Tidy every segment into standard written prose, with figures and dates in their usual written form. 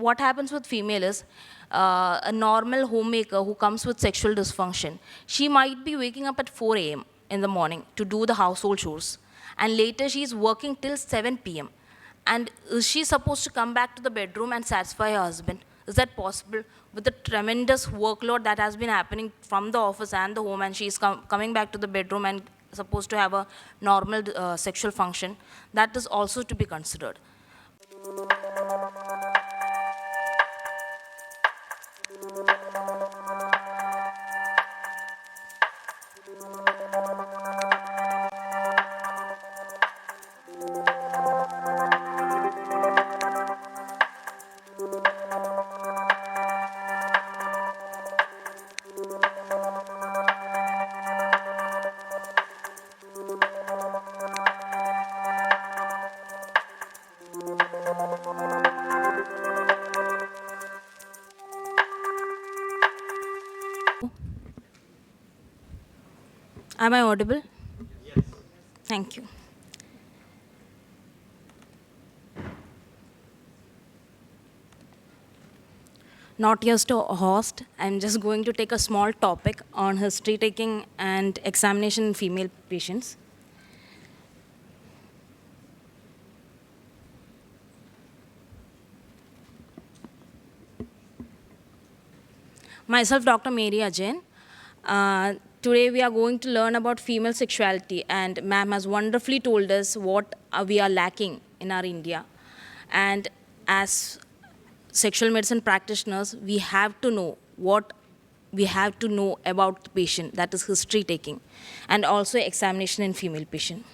what happens with female is, a normal homemaker who comes with sexual dysfunction, she might be waking up at 4 a.m. in the morning to do the household chores. And later she's working till 7 p.m. And is she supposed to come back to the bedroom and satisfy her husband? Is that possible? With the tremendous workload that has been happening from the office and the home, and she's coming back to the bedroom and supposed to have a normal sexual function, that is also to be considered. Am I audible? Yes. Thank you. Not just a host, I'm just going to take a small topic on history taking and examination in female patients. Myself, Dr. Mary Ajayan. Today we are going to learn about female sexuality, and ma'am has wonderfully told us what we are lacking in our India. And as sexual medicine practitioners, we have to know what we have to know about the patient, that is history taking, and also examination in female patient.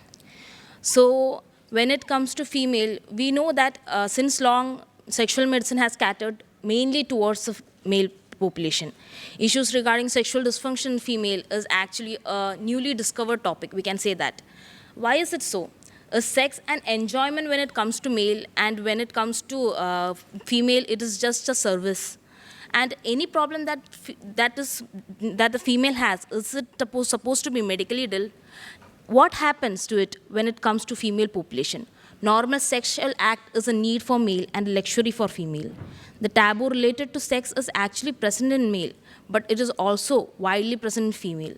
So when it comes to female, we know that since long, sexual medicine has catered mainly towards the male population. Issues regarding sexual dysfunction in female is actually a newly discovered topic, we can say that. Why is it so? Sex and enjoyment when it comes to male, and when it comes to female, it is just a service. And any problem that the female has, is it supposed to be medically dealt? What happens to it when it comes to female population? Normal sexual act is a need for male and luxury for female. The taboo related to sex is actually present in male, but it is also widely present in female.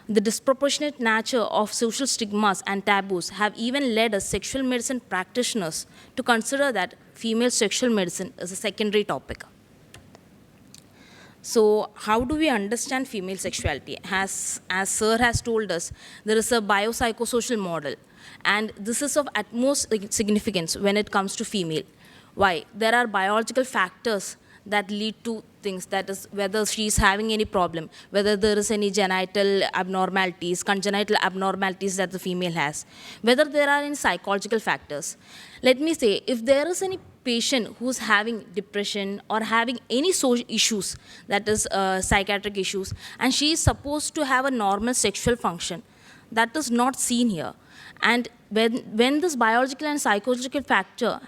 The disproportionate nature of social stigmas and taboos have even led us sexual medicine practitioners to consider that female sexual medicine is a secondary topic. So how do we understand female sexuality? As Sir has told us, there is a biopsychosocial model, and this is of utmost significance when it comes to female. Why? There are biological factors that lead to things, that is whether she is having any problem, whether there is any genital abnormalities, congenital abnormalities that the female has, whether there are any psychological factors. Let me say, if there is any patient who's having depression or having any social issues, that is psychiatric issues, and she is supposed to have a normal sexual function, that is not seen here. And when this biological and psychological factor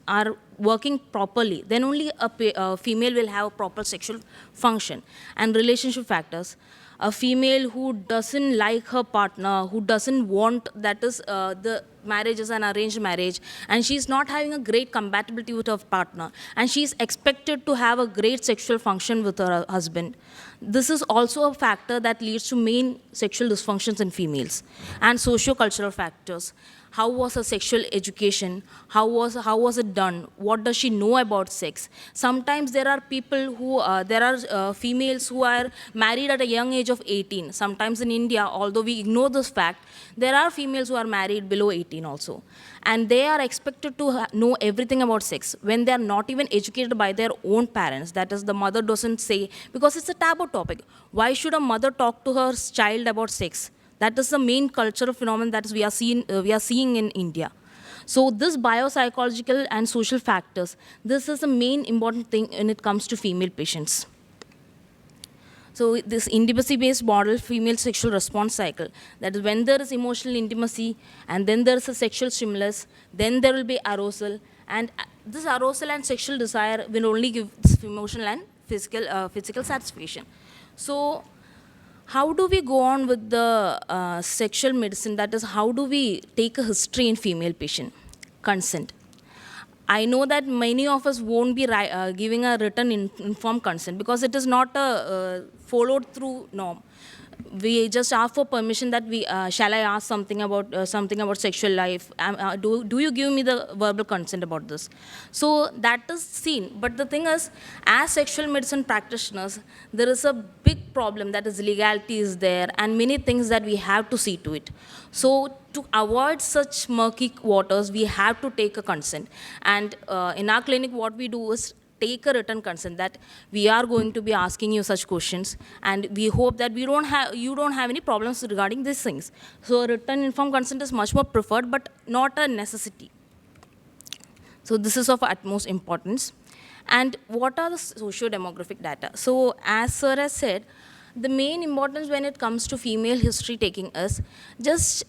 are working properly, then only a female will have a proper sexual function. And relationship factors, a female who doesn't like her partner, who doesn't want, that is the marriage is an arranged marriage, and she's not having a great compatibility with her partner, and she's expected to have a great sexual function with her husband. This is also a factor that leads to main sexual dysfunctions in females. And socio-cultural factors. How was her sexual education? How was it done? What does she know about sex? Sometimes there are people who, females who are married at a young age of 18. Sometimes in India, although we ignore this fact, there are females who are married below 18 also. And they are expected to know everything about sex when they are not even educated by their own parents. That is, the mother doesn't say, because it's a taboo topic. Why should a mother talk to her child about sex? That is the main cultural phenomenon that we are seeing in India. So this biopsychological and social factors, this is the main important thing when it comes to female patients. So this intimacy-based model, female sexual response cycle, that is when there is emotional intimacy, and then there is a sexual stimulus, then there will be arousal, and this arousal and sexual desire will only give this emotional and physical satisfaction. So how do we go on with the sexual medicine? That is, how do we take a history in female patient? Consent. I know that many of us won't be giving a written informed consent because it is not a followed through norm. We just ask for permission that we shall I ask something about sexual life. Do you give me the verbal consent about this? So that is seen. But the thing is, as sexual medicine practitioners, there is a big problem, that is legality is there, and many things that we have to see to it. So to avoid such murky waters, we have to take a consent. And in our clinic, what we do is take a written consent that we are going to be asking you such questions, and we hope that you don't have any problems regarding these things. So written informed consent is much more preferred, but not a necessity. So this is of utmost importance. And what are the socio-demographic data? So as Sir has said, the main importance when it comes to female history taking is just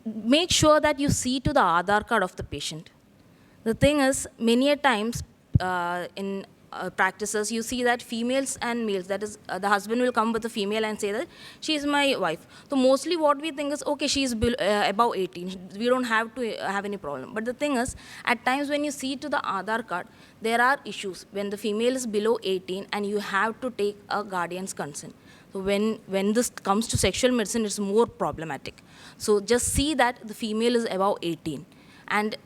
make sure that you see to the Aadhaar card of the patient. The thing is, many a times in practices, you see that females and males, that is, the husband will come with a female and say that she is my wife. So mostly what we think is, okay, she is above 18. We don't have to have any problem. But the thing is, at times when you see to the Aadhaar card, there are issues when the female is below 18 and you have to take a guardian's consent. So when this comes to sexual medicine, it's more problematic. So just see that the female is above 18. And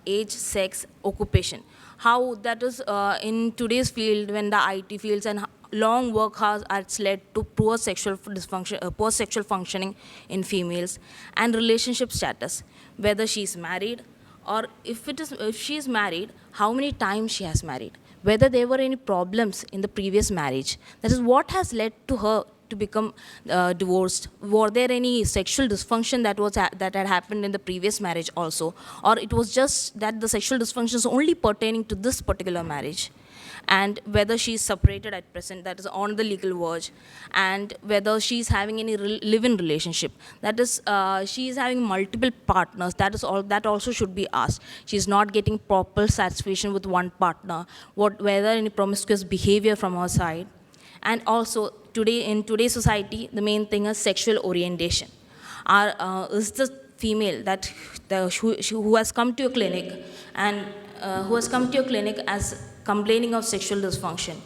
age, sex, occupation. How that is in today's field, when the IT fields and long work hours has led to poor sexual dysfunction, poor sexual functioning in females, and relationship status, whether she is married, or if she is married, how many times she has married, whether there were any problems in the previous marriage. That is what has led to her to become divorced. Were there any sexual dysfunction that had happened in the previous marriage also, or it was just that the sexual dysfunction is only pertaining to this particular marriage? And whether she is separated at present, that is on the legal verge, and whether she is having any live-in relationship, that is she is having multiple partners, that also should be asked. She is not getting proper satisfaction with one partner, whether any promiscuous behavior from her side. And also, in today's society, the main thing is sexual orientation. Is the female who has come to your clinic and who has come to your clinic as complaining of sexual dysfunction?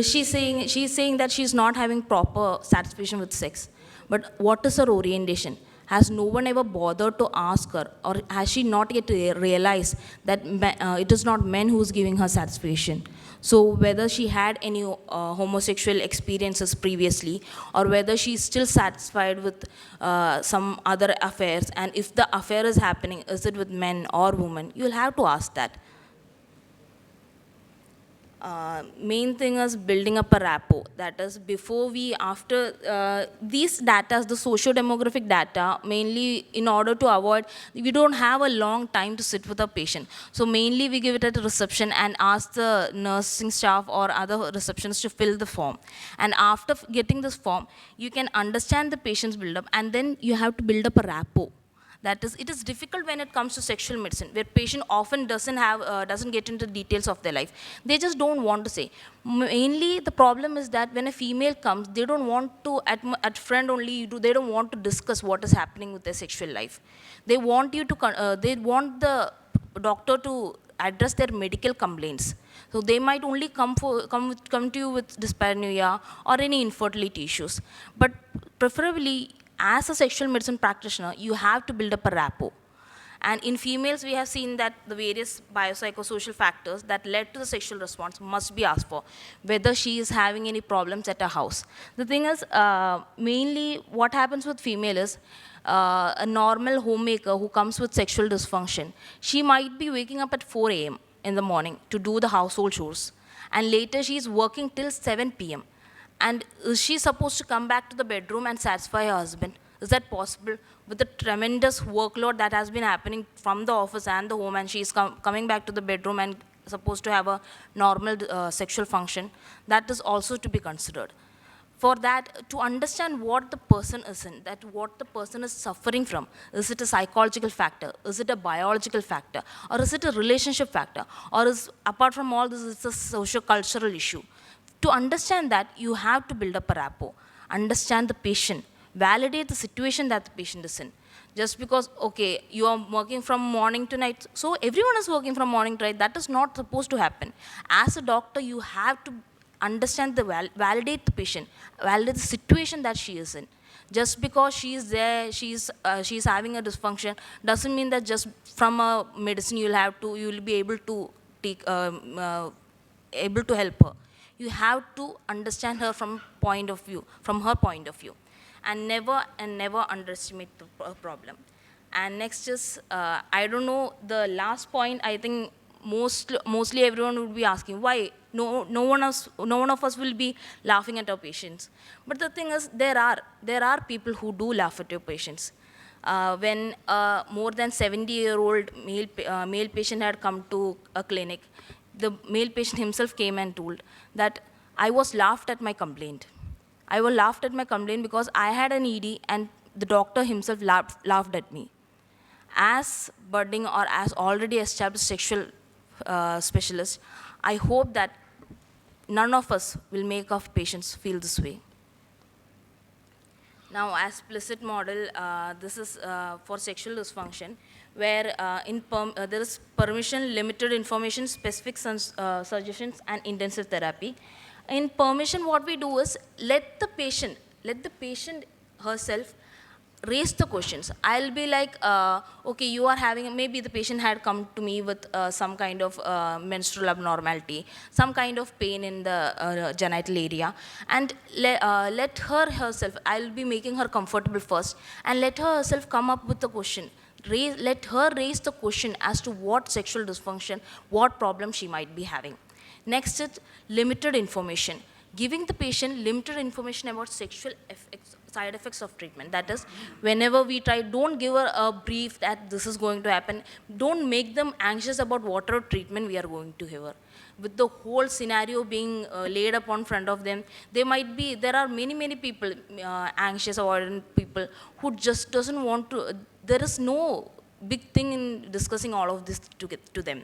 She's saying that she's not having proper satisfaction with sex. But what is her orientation? Has no one ever bothered to ask her, or has she not yet realized that it is not men who's giving her satisfaction? So whether she had any homosexual experiences previously, or whether she's still satisfied with some other affairs, and if the affair is happening, is it with men or women? You'll have to ask that. Main thing is building up a rapport. That is, after these data, the socio-demographic data, mainly in order to avoid, we don't have a long time to sit with a patient. So mainly we give it at a reception and ask the nursing staff or other receptionists to fill the form. And after getting this form, you can understand the patient's build-up, and then you have to build up a rapport. That is, it is difficult when it comes to sexual medicine, where patient often doesn't get into details of their life. They just don't want to say. Mainly, the problem is that when a female comes, they don't want to, at front only, they don't want to discuss what is happening with their sexual life. They want they want the doctor to address their medical complaints. So they might only come to you with dyspareunia or any infertility issues. But preferably, as a sexual medicine practitioner, you have to build up a rapport. And in females, we have seen that the various biopsychosocial factors that led to the sexual response must be asked for, whether she is having any problems at her house. The thing is, mainly what happens with female is, a normal homemaker who comes with sexual dysfunction, she might be waking up at 4 a.m. in the morning to do the household chores. And later she is working till 7 p.m. And is she supposed to come back to the bedroom and satisfy her husband? Is that possible? With the tremendous workload that has been happening from the office and the home, and she is coming back to the bedroom and supposed to have a normal sexual function, that is also to be considered. For that, to understand what the person is in, that what the person is suffering from, is it a psychological factor, is it a biological factor, or is it a relationship factor, or is, apart from all this, it's a socio-cultural issue. To understand that, you have to build up a rapport, understand the patient, validate the situation that the patient is in. Just because, okay, you are working from morning to night, so everyone is working from morning to night. That is not supposed to happen. As a doctor, you have to understand validate the patient, validate the situation that she is in. Just because she is there, she's having a dysfunction, doesn't mean that just from a medicine you will be able to take, able to help her. You have to understand her from her point of view, and never underestimate the problem. And next is, I don't know, the last point, I think mostly everyone would be asking why no one of us will be laughing at our patients. But the thing is, there are people who do laugh at your patients. When a more than 70-year-old male patient had come to a clinic, the male patient himself came and told that I was laughed at my complaint. I was laughed at my complaint because I had an ED and the doctor himself laughed at me. As budding or as already established sexual specialist, I hope that none of us will make our patients feel this way. Now, as explicit model, this is for sexual dysfunction, where there is permission, limited information, specific suggestions, and intensive therapy. In permission, what we do is let the patient herself raise the questions. I'll be like, okay, you are having, maybe the patient had come to me with some kind of menstrual abnormality, some kind of pain in the genital area, and let her herself, I'll be making her comfortable first, and let her herself come up with the question. Let her raise the question as to what sexual dysfunction, what problem she might be having. Next is limited information. Giving the patient limited information about sexual side effects of treatment. That is, whenever we try, don't give her a brief that this is going to happen. Don't make them anxious about whatever treatment we are going to give her. With the whole scenario being laid upon front of them, there are many people, anxious, avoidant people, who just doesn't want to, there is no big thing in discussing all of this to them.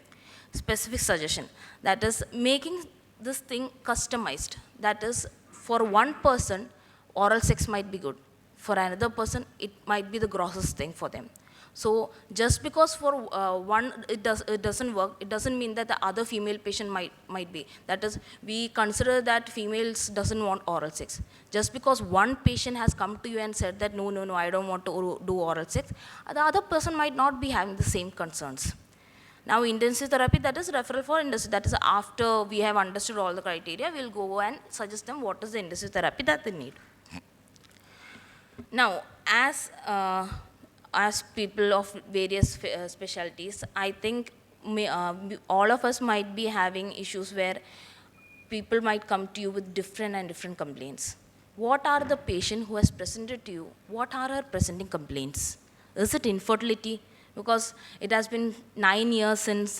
Specific suggestion, that is making this thing customized. That is, for one person, oral sex might be good. For another person, it might be the grossest thing for them. So just because for one it doesn't work, it doesn't mean that the other female patient might be. That is, we consider that females doesn't want oral sex. Just because one patient has come to you and said that no, I don't want to do oral sex, the other person might not be having the same concerns. Now, intensive therapy, that is referral for intensive. That is, after we have understood all the criteria, we'll go and suggest them what is the intensive therapy that they need. Now, as people of various specialties, I think all of us might be having issues where people might come to you with different complaints. What are the patient who has presented to you? What are her presenting complaints? Is it infertility? Because it has been 9 years since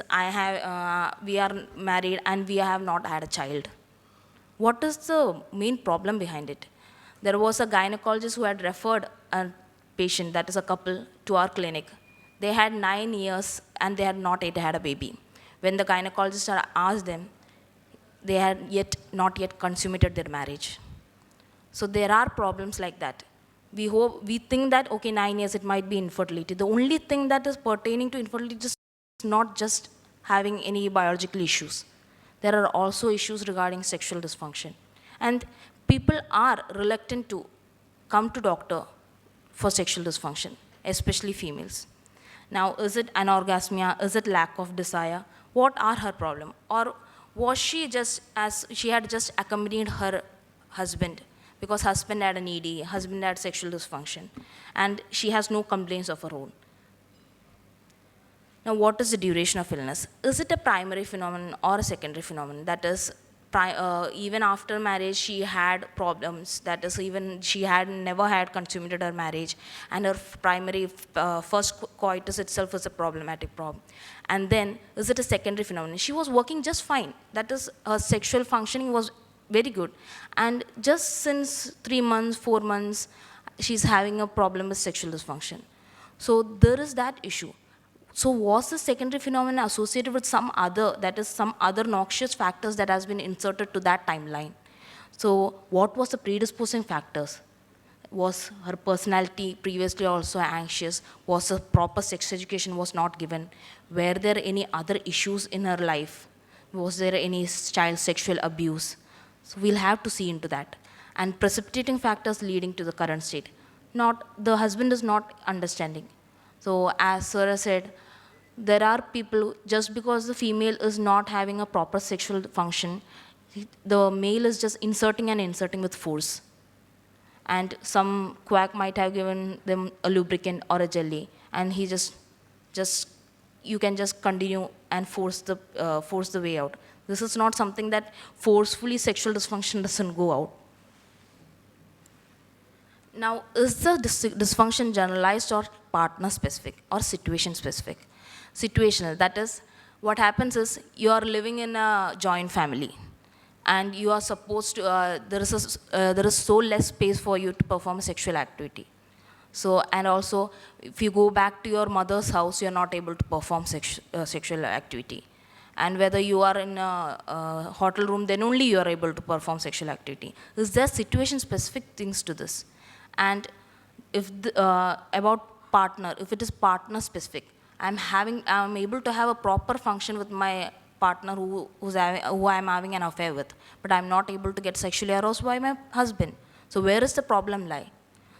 we are married and we have not had a child. What is the main problem behind it? There was a gynecologist who had referred a patient, that is a couple, to our clinic. They had 9 years and they had not yet had a baby. When the gynecologist had asked them, they had not yet consummated their marriage. So there are problems like that. We think that, okay, 9 years, it might be infertility. The only thing that is pertaining to infertility is not just having any biological issues. There are also issues regarding sexual dysfunction. And people are reluctant to come to doctor for sexual dysfunction, especially females. Now, is it anorgasmia? Is it lack of desire? What are her problem? Or was she she had just accompanied her husband because husband had an ED, husband had sexual dysfunction, and she has no complaints of her own. Now, what is the duration of illness? Is it a primary phenomenon or a secondary phenomenon? That is, even after marriage, she had problems. That is, even she had never had consummated her marriage, and her primary first coitus itself was a problematic problem. And then, is it a secondary phenomenon? She was working just fine. That is, her sexual functioning was very good. And just since 3 months, 4 months, she's having a problem with sexual dysfunction. So there is that issue. So was the secondary phenomenon associated with some other noxious factors that has been inserted to that timeline? So what was the predisposing factors? Was her personality previously also anxious? Was a proper sex education was not given? Were there any other issues in her life? Was there any child sexual abuse? So we'll have to see into that. And precipitating factors leading to the current state. Not, the husband is not understanding. So as Sarah said, there are people, just because the female is not having a proper sexual function, the male is just inserting and inserting with force. And some quack might have given them a lubricant or a jelly, and he just you can just continue and force the way out. This is not something that forcefully sexual dysfunction doesn't go out. Now, is the dysfunction generalized or partner specific or situation specific? Situational, that is, what happens is you are living in a joint family and you are supposed to, there is so less space for you to perform a sexual activity. So, and also, if you go back to your mother's house, you're not able to perform sexual activity. And whether you are in a hotel room, then only you are able to perform sexual activity. Is there situation-specific things to this? And if about partner, if it is partner-specific, I'm able to have a proper function with my partner who I'm having an affair with, but I'm not able to get sexually aroused by my husband. So where is the problem lie?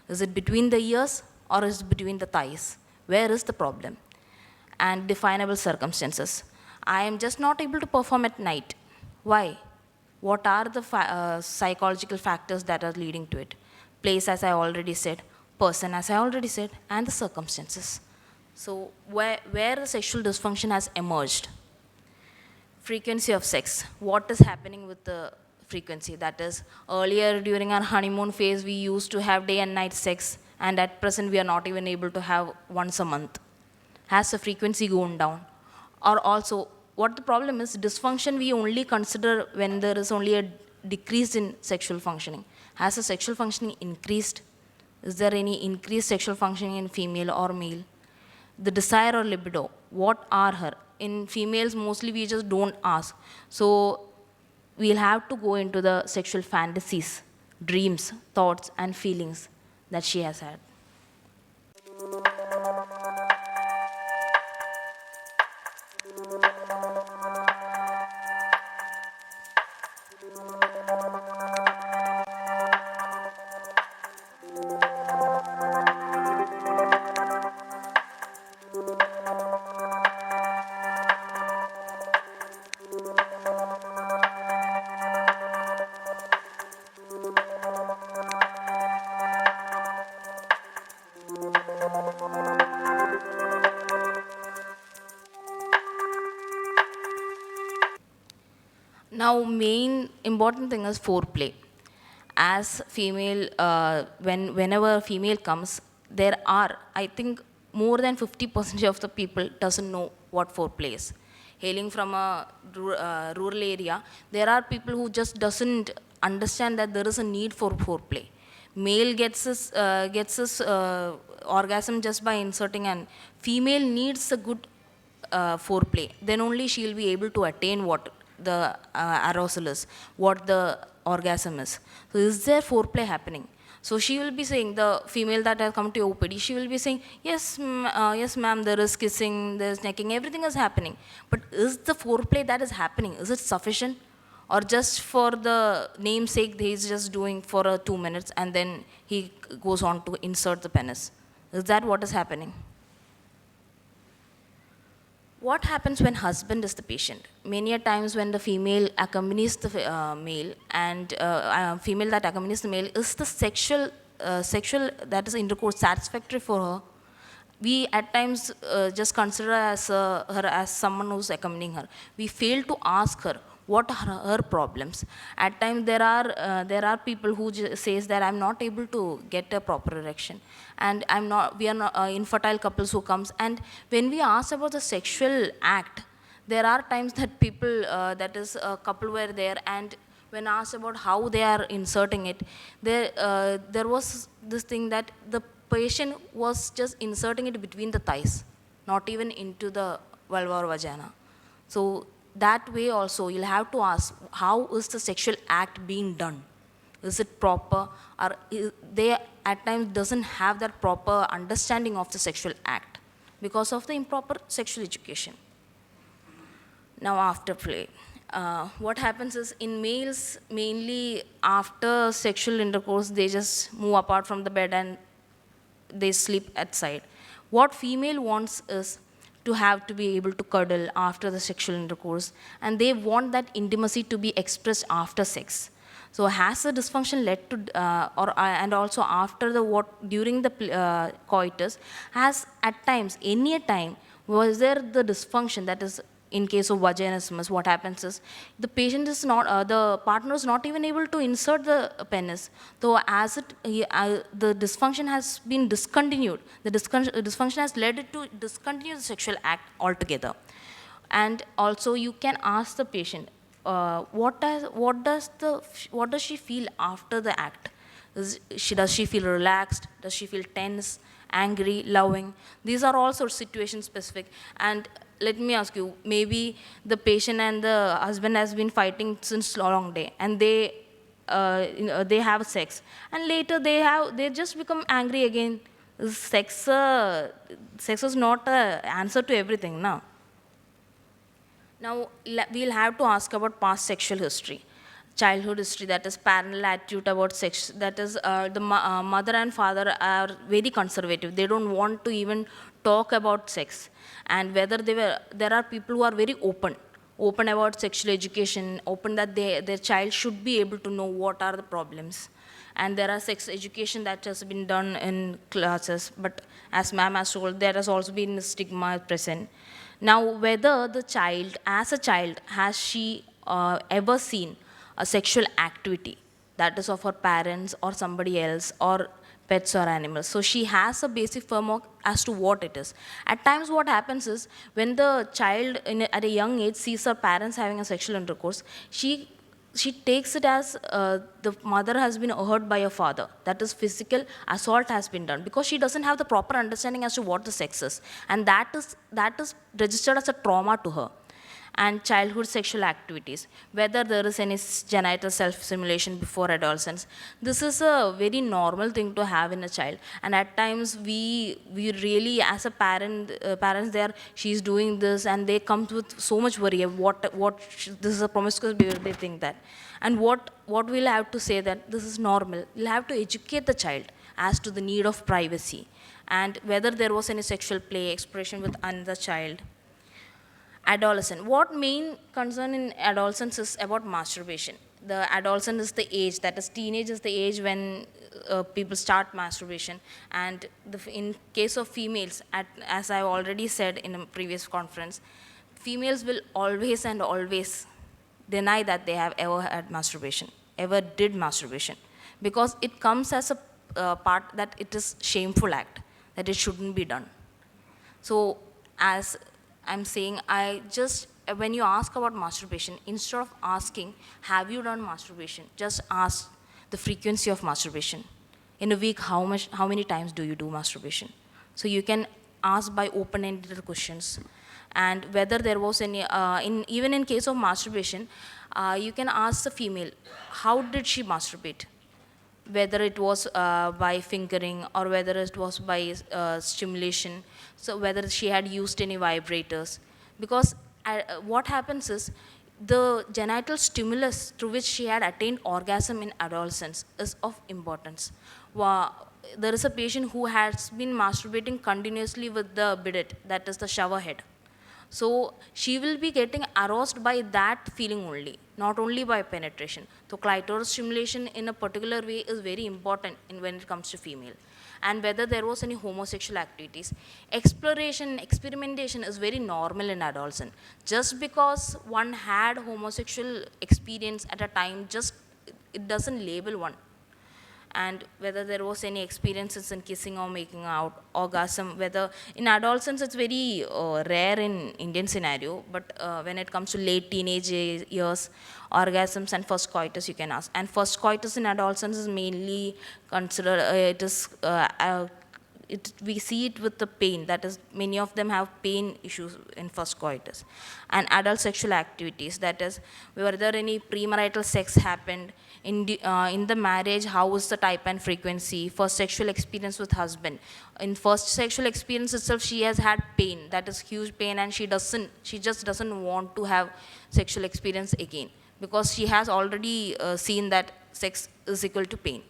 Is it between the ears or is it between the thighs? Where is the problem? And definable circumstances. I am just not able to perform at night. Why? What are the psychological factors that are leading to it? Place, as I already said, person, as I already said, and the circumstances. So where the sexual dysfunction has emerged? Frequency of sex. What is happening with the frequency? That is, earlier during our honeymoon phase, we used to have day and night sex, and at present we are not even able to have once a month. Has the frequency gone down? Or also, what the problem is, dysfunction we only consider when there is only a decrease in sexual functioning. Has the sexual functioning increased? Is there any increased sexual functioning in female or male? The desire or libido, what are her? In females, mostly we just don't ask. So we'll have to go into the sexual fantasies, dreams, thoughts, and feelings that she has had. Now, main important thing is foreplay. As female, whenever a female comes, there are, I think, more than 50% of the people doesn't know what foreplay is. Hailing from a rural area, there are people who just doesn't understand that there is a need for foreplay. Male gets his orgasm just by inserting, and female needs a good foreplay. Then only she will be able to attain what the arousal is, what the orgasm is. So is there foreplay happening? So she will be saying, the female that has come to OPD, she will be saying, yes, yes ma'am, there is kissing, there is necking, everything is happening. But is the foreplay that is happening, is it sufficient? Or just for the namesake, he is just doing for 2 minutes and then he goes on to insert the penis? Is that what is happening? What happens when husband is the patient? Many a times when the female accompanies the male, and female that accompanies the male, is the sexual that is intercourse satisfactory for her? We at times just consider her as someone who's accompanying her. We fail to ask her what are her problems. At times there are people who says that I'm not able to get a proper erection, and we are not infertile couples who comes, and when we ask about the sexual act, there are times that people that is a couple were there, and when asked about how they are inserting it, there was this thing that the patient was just inserting it between the thighs, not even into the vulva or vagina. So that way also you'll have to ask, how is the sexual act being done? Is it proper? Or they at times doesn't have that proper understanding of the sexual act because of the improper sexual education. Now after play. What happens is in males, mainly after sexual intercourse, they just move apart from the bed and they sleep outside. What female wants is to be able to cuddle after the sexual intercourse, and they want that intimacy to be expressed after sex. So has the dysfunction led to, and also after the during the coitus, has at times, any a time, was there the dysfunction, that is in case of vaginismus, what happens is the patient is not, the partner is not even able to insert the penis. So as the dysfunction has been discontinued, the dysfunction has led it to discontinue the sexual act altogether. And also you can ask the patient, what does she feel after the act? Does she feel relaxed? Does she feel tense, angry, loving? These are also situation specific. And let me ask you, maybe the patient and the husband has been fighting since a long day, and they have sex, and later they just become angry again. Sex is not an answer to everything now. Now, we'll have to ask about past sexual history, childhood history, that is parental attitude about sex, that is the mother and father are very conservative. They don't want to even talk about sex. And whether there are people who are very open about sexual education, open that their child should be able to know what are the problems. And there are sex education that has been done in classes, but as ma'am has told, there has also been stigma present. Now, whether the child, as a child, has she ever seen a sexual activity that is of her parents or somebody else, or pets or animals. So she has a basic framework as to what it is. At times what happens is, when the child at a young age sees her parents having a sexual intercourse, she takes it as the mother has been hurt by a father. That is, physical assault has been done, because she doesn't have the proper understanding as to what the sex is. And that is registered as a trauma to her. And childhood sexual activities, whether there is any genital self-stimulation before adolescence. This is a very normal thing to have in a child. And at times we really, as a parent, parents there, she's doing this, and they come with so much worry of this is a promiscuous behavior, they think that. And what we'll have to say that this is normal. We'll have to educate the child as to the need of privacy, and whether there was any sexual play, expression with another child. Adolescent. What main concern in adolescence is about masturbation. The adolescent is the age, that is teenage is the age when people start masturbation. And in case of females, as I already said in a previous conference, females will always and always deny that they have ever had masturbation, ever did masturbation, because it comes as a part that it is shameful act, that it shouldn't be done. So as I'm saying, when you ask about masturbation, instead of asking, have you done masturbation, just ask the frequency of masturbation. In a week, how many times do you do masturbation? So you can ask by open-ended questions. And whether there was any, even in case of masturbation, you can ask the female, how did she masturbate? Whether it was by fingering, or whether it was by stimulation, so whether she had used any vibrators. Because what happens is, the genital stimulus through which she had attained orgasm in adolescence is of importance. There is a patient who has been masturbating continuously with the bidet, that is the shower head. So she will be getting aroused by that feeling only, not only by penetration. So clitoris stimulation in a particular way is very important when it comes to female. And whether there was any homosexual activities. Exploration, experimentation is very normal in adolescent. Just because one had homosexual experience at a time, it doesn't label one. And whether there was any experiences in kissing or making out, orgasm, whether in adolescence it's very rare in Indian scenario, but when it comes to late teenage years, orgasms and first coitus you can ask. And first coitus in adolescence is mainly considered, we see it with the pain, that is, many of them have pain issues in first coitus. And adult sexual activities, that is, were there any premarital sex happened, in the marriage, how was the type and frequency, first sexual experience with husband. In first sexual experience itself, she has had pain, that is huge pain, and she just doesn't want to have sexual experience again, because she has already seen that sex is equal to pain.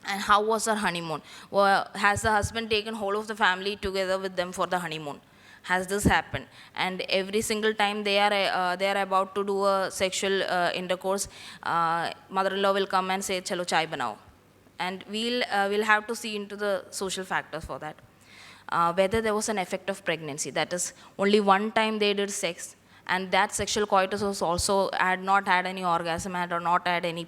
And how was her honeymoon? Well, has the husband taken hold of the family together with them for the honeymoon? Has this happened? And every single time they are about to do a sexual intercourse, mother-in-law will come and say, "Chalo chai banao," and we'll have to see into the social factors for that. Whether there was an effect of pregnancy, that is, only one time they did sex, and that sexual coitus was also had not had any orgasm, had or not had any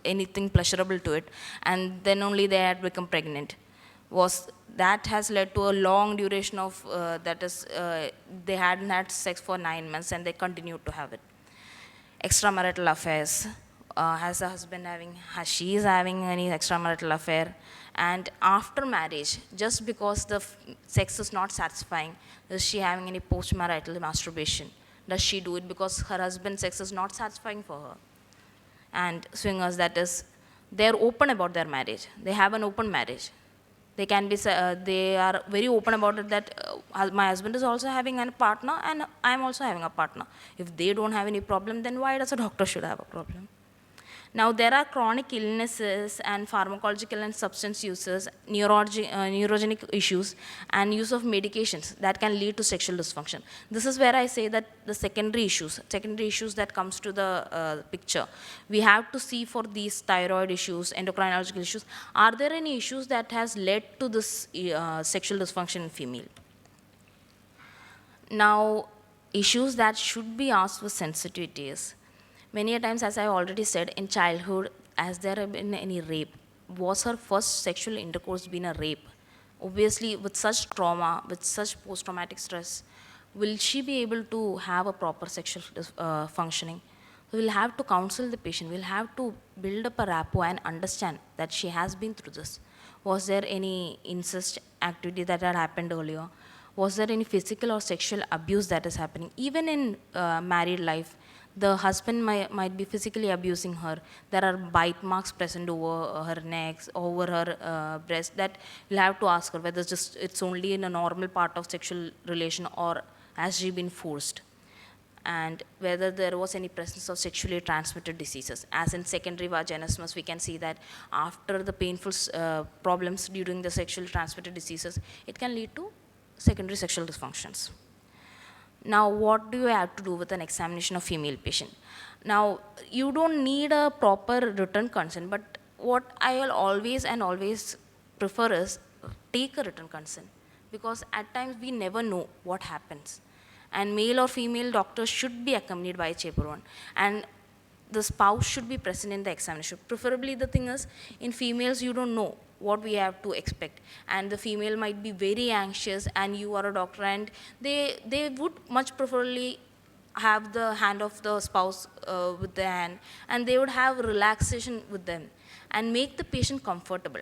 anything pleasurable to it, and then only they had become pregnant. That has led to a long duration of they hadn't had sex for 9 months and they continued to have it. Extramarital affairs, has the husband she is having any extramarital affair, and after marriage, just because the sex is not satisfying, is she having any post-marital masturbation? Does she do it because her husband's sex is not satisfying for her? And swingers, that is, they're open about their marriage. They have an open marriage. They can be, they are very open about it, that my husband is also having a partner and I'm also having a partner. If they don't have any problem, then why does a doctor should have a problem? Now, there are chronic illnesses and pharmacological and substance uses, neurogenic issues, and use of medications that can lead to sexual dysfunction. This is where I say that the secondary issues that comes to the picture, we have to see for these thyroid issues, endocrinological issues, are there any issues that has led to this sexual dysfunction in female? Now, issues that should be asked with sensitivity is, many a times, as I already said, in childhood, has there been any rape? Was her first sexual intercourse been a rape? Obviously, with such trauma, with such post-traumatic stress, will she be able to have a proper sexual functioning? We'll have to counsel the patient. We'll have to build up a rapport and understand that she has been through this. Was there any incest activity that had happened earlier? Was there any physical or sexual abuse that is happening? Even in married life, the husband might be physically abusing her. There are bite marks present over her neck, over her breast, that you'll have to ask her whether it's only in a normal part of sexual relation or has she been forced. And whether there was any presence of sexually transmitted diseases. As in secondary vaginismus, we can see that after the painful problems during the sexually transmitted diseases, it can lead to secondary sexual dysfunctions. Now, what do you have to do with an examination of female patient? Now, you don't need a proper written consent, but what I will always prefer is take a written consent, because at times we never know what happens. And male or female doctors should be accompanied by a chaperone, and the spouse should be present in the examination. Preferably, the thing is, in females, you don't know what we have to expect, and the female might be very anxious, and you are a doctor, and they would much preferably have the hand of the spouse with their hand, and they would have relaxation with them and make the patient comfortable.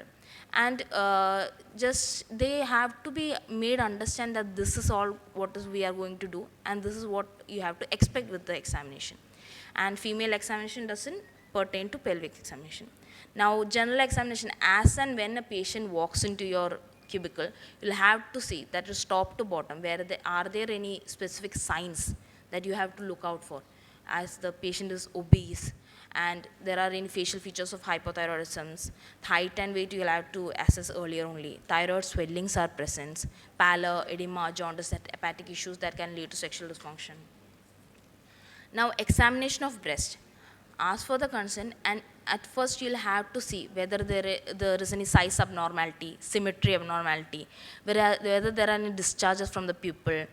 And just they have to be made understand that this is all what is we are going to do, and this is what you have to expect with the examination. And female examination doesn't pertain to pelvic examination. Now, general examination, as and when a patient walks into your cubicle, you'll have to see that is top to bottom, are there any specific signs that you have to look out for, as the patient is obese, and there are any facial features of hypothyroidism. Height and weight you'll have to assess earlier only. Thyroid swellings are present, pallor, edema, jaundice, hepatic issues that can lead to sexual dysfunction. Now, examination of breast. Ask for the consent, and at first you'll have to see whether there is any size abnormality, symmetry abnormality, whether there are any discharges from the pupil,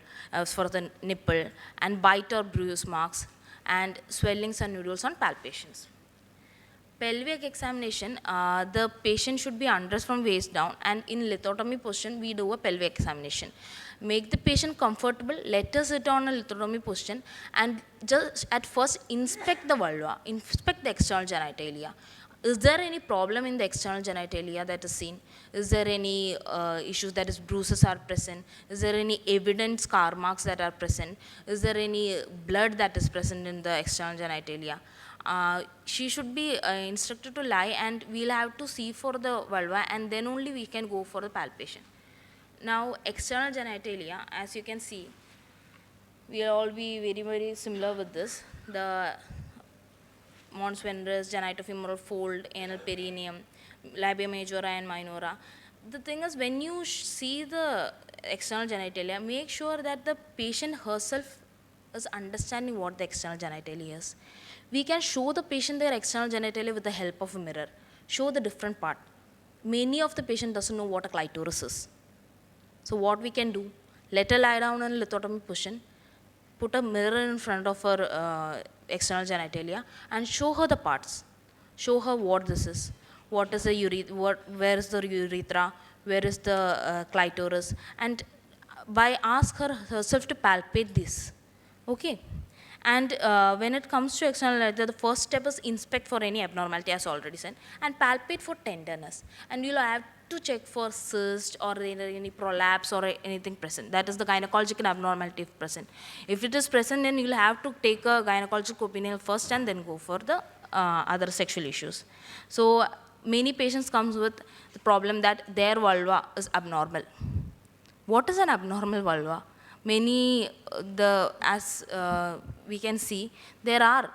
for the nipple, and bite or bruise marks, and swellings and nodules on palpations. Pelvic examination, the patient should be undressed from waist down, and in lithotomy position, we do a pelvic examination. Make the patient comfortable, let us sit on a lithotomy position, and just at first inspect the vulva, inspect the external genitalia. Is there any problem in the external genitalia that is seen? Is there any issues that is bruises are present? Is there any evident scar marks that are present? Is there any blood that is present in the external genitalia? She should be instructed to lie, and we'll have to see for the vulva, and then only we can go for the palpation. Now, external genitalia, as you can see, we will all be very, very similar with this. The mons veneris, genitofemoral fold, anal perineum, labia majora and minora. The thing is, when you see the external genitalia, make sure that the patient herself is understanding what the external genitalia is. We can show the patient their external genitalia with the help of a mirror. Show the different part. Many of the patient doesn't know what a clitoris is. So what we can do, let her lie down in lithotomy position, put a mirror in front of her external genitalia and show her the parts. Show her what this is. What is the where is the urethra, where is the clitoris, and by ask her herself to palpate this. Okay. And when it comes to external genitalia, the first step is inspect for any abnormality, as already said, and palpate for tenderness. And you'll have to check for cyst or any prolapse or anything present. That is the gynecological abnormality if present. If it is present, then you'll have to take a gynecological opinion first and then go for the other sexual issues. So many patients comes with the problem that their vulva is abnormal. What is an abnormal vulva? Many, as we can see, there are,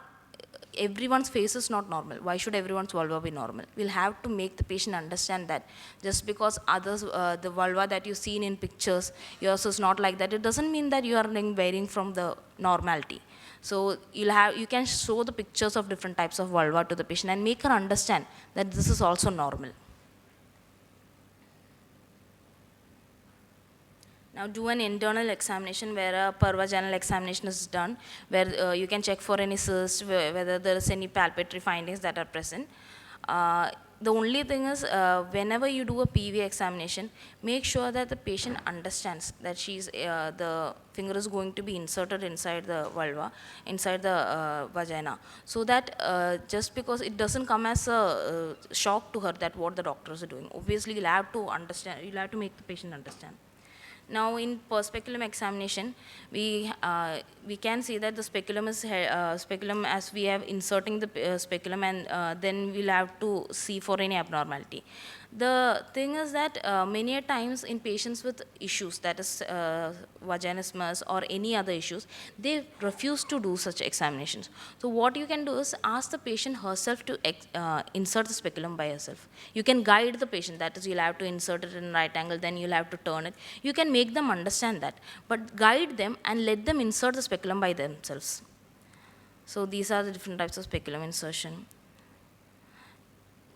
everyone's face is not normal. Why should everyone's vulva be normal? We'll have to make the patient understand that just because others, the vulva that you've seen in pictures, yours is not like that, it doesn't mean that you are varying from the normality. So you can show the pictures of different types of vulva to the patient and make her understand that this is also normal. Now do an internal examination where a pervaginal examination is done, where you can check for any cyst, whether there is any palpatory findings that are present. The only thing is, whenever you do a PV examination, make sure that the patient understands that the finger is going to be inserted inside the vulva, inside the vagina, so that just because it doesn't come as a shock to her that what the doctors are doing. Obviously, you'll have to understand, you'll have to make the patient understand. Now, in speculum examination, we can see that the speculum is speculum, as we have inserting the speculum, and then we'll have to see for any abnormality. The thing is that many a times in patients with issues, that is vaginismus or any other issues, they refuse to do such examinations. So what you can do is ask the patient herself to insert the speculum by herself. You can guide the patient, that is, you'll have to insert it in right angle, then you'll have to turn it. You can make them understand that, but guide them and let them insert the speculum by themselves. So these are the different types of speculum insertion.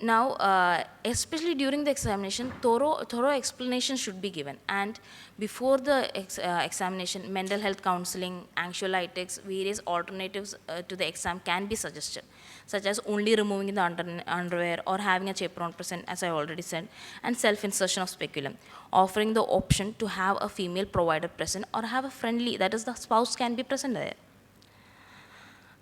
Now, especially during the examination, thorough explanation should be given. And before the examination, mental health counseling, anxiolytics, various alternatives to the exam can be suggested, such as only removing the underwear or having a chaperone present, as I already said, and self-insertion of speculum, offering the option to have a female provider present or have a friendly, that is, the spouse can be present there.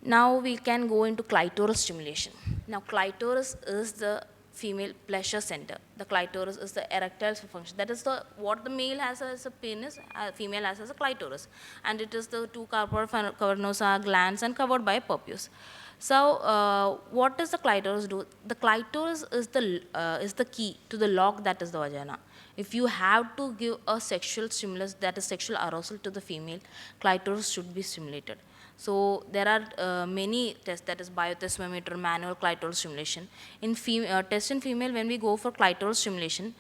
Now we can go into clitoral stimulation. Now clitoris is the female pleasure center. The clitoris is the erectile function. That is what the male has as a penis, female has as a clitoris. And it is the two cavernosa glands and covered by a purpose. So what does the clitoris do? The clitoris is the key to the lock that is the vagina. If you have to give a sexual stimulus, that is sexual arousal to the female, clitoris should be stimulated. So there are many tests, that is biothermometer, manual clitoral stimulation. In test in female, when we go for clitoral stimulation,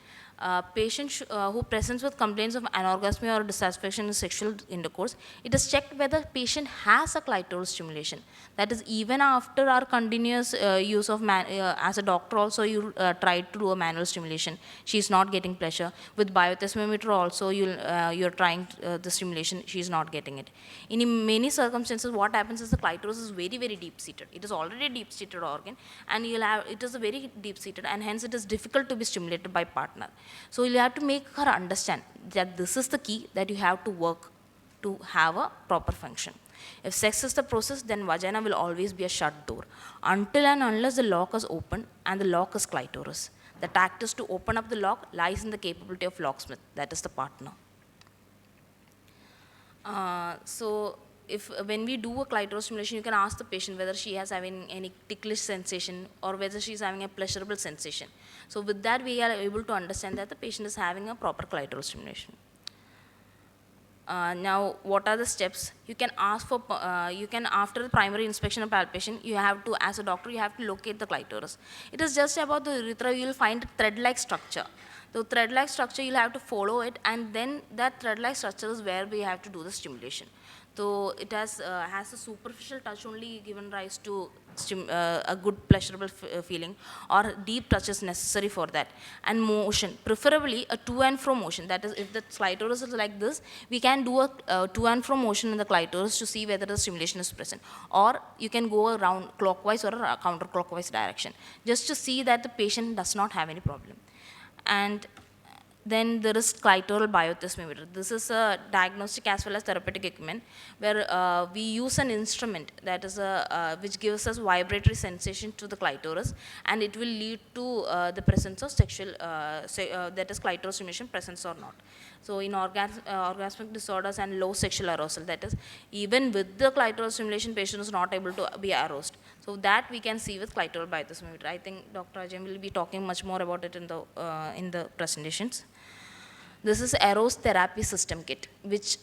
patients who presents with complaints of anorgasmia or dissatisfaction in sexual intercourse, it is checked whether patient has a clitoral stimulation. That is, even after our continuous use of as a doctor also, you tried to do a manual stimulation, she is not getting pleasure. With biothermometer also, you're trying the stimulation, she is not getting it. In many circumstances, what happens is the clitoris is very, very deep seated. It is already a deep seated organ, and it is a very deep seated, and hence it is difficult to be stimulated by partner. So you have to make her understand that this is the key that you have to work to have a proper function. If sex is the process, then vagina will always be a shut door until and unless the lock is open, and the lock is clitoris. The tact is to open up the lock lies in the capability of locksmith, that is the partner. So if when we do a clitoral stimulation, you can ask the patient whether she has having any ticklish sensation or whether she is having a pleasurable sensation. So with that, we are able to understand that the patient is having a proper clitoral stimulation. Now, what are the steps? You can ask for, after the primary inspection and palpation, you have to, as a doctor, you have to locate the clitoris. It is just about the urethra, you will find a thread-like structure. The thread-like structure, you'll have to follow it, and then that thread-like structure is where we have to do the stimulation. So it has a superficial touch only given rise to a good pleasurable feeling, or deep touch is necessary for that. And motion, preferably a to and fro motion. That is, if the clitoris is like this, we can do a to and fro motion in the clitoris to see whether the stimulation is present. Or you can go around clockwise or a counterclockwise direction, just to see that the patient does not have any problem. And then there is clitoral biothermometer. This is a diagnostic as well as therapeutic equipment where we use an instrument that is which gives us vibratory sensation to the clitoris, and it will lead to the presence of sexual, that is clitoral stimulation presence or not. So in orgasmic disorders and low sexual arousal, that is even with the clitoral stimulation, patient is not able to be aroused. So that we can see with clitoral biothermometer. I think Dr. Ajayan will be talking much more about it in the presentations. This is Eros Therapy System Kit, which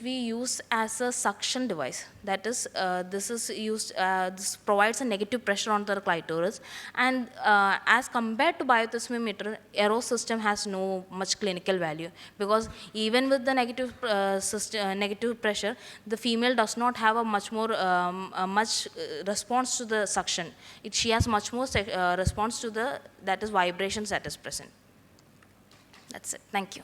we use as a suction device. That is, this provides a negative pressure on the clitoris, and as compared to biothermometer, Eros system has no much clinical value, because even with the negative pressure, the female does not have a much response to the suction. She has much more response to the vibrations that is present. That's it. Thank you.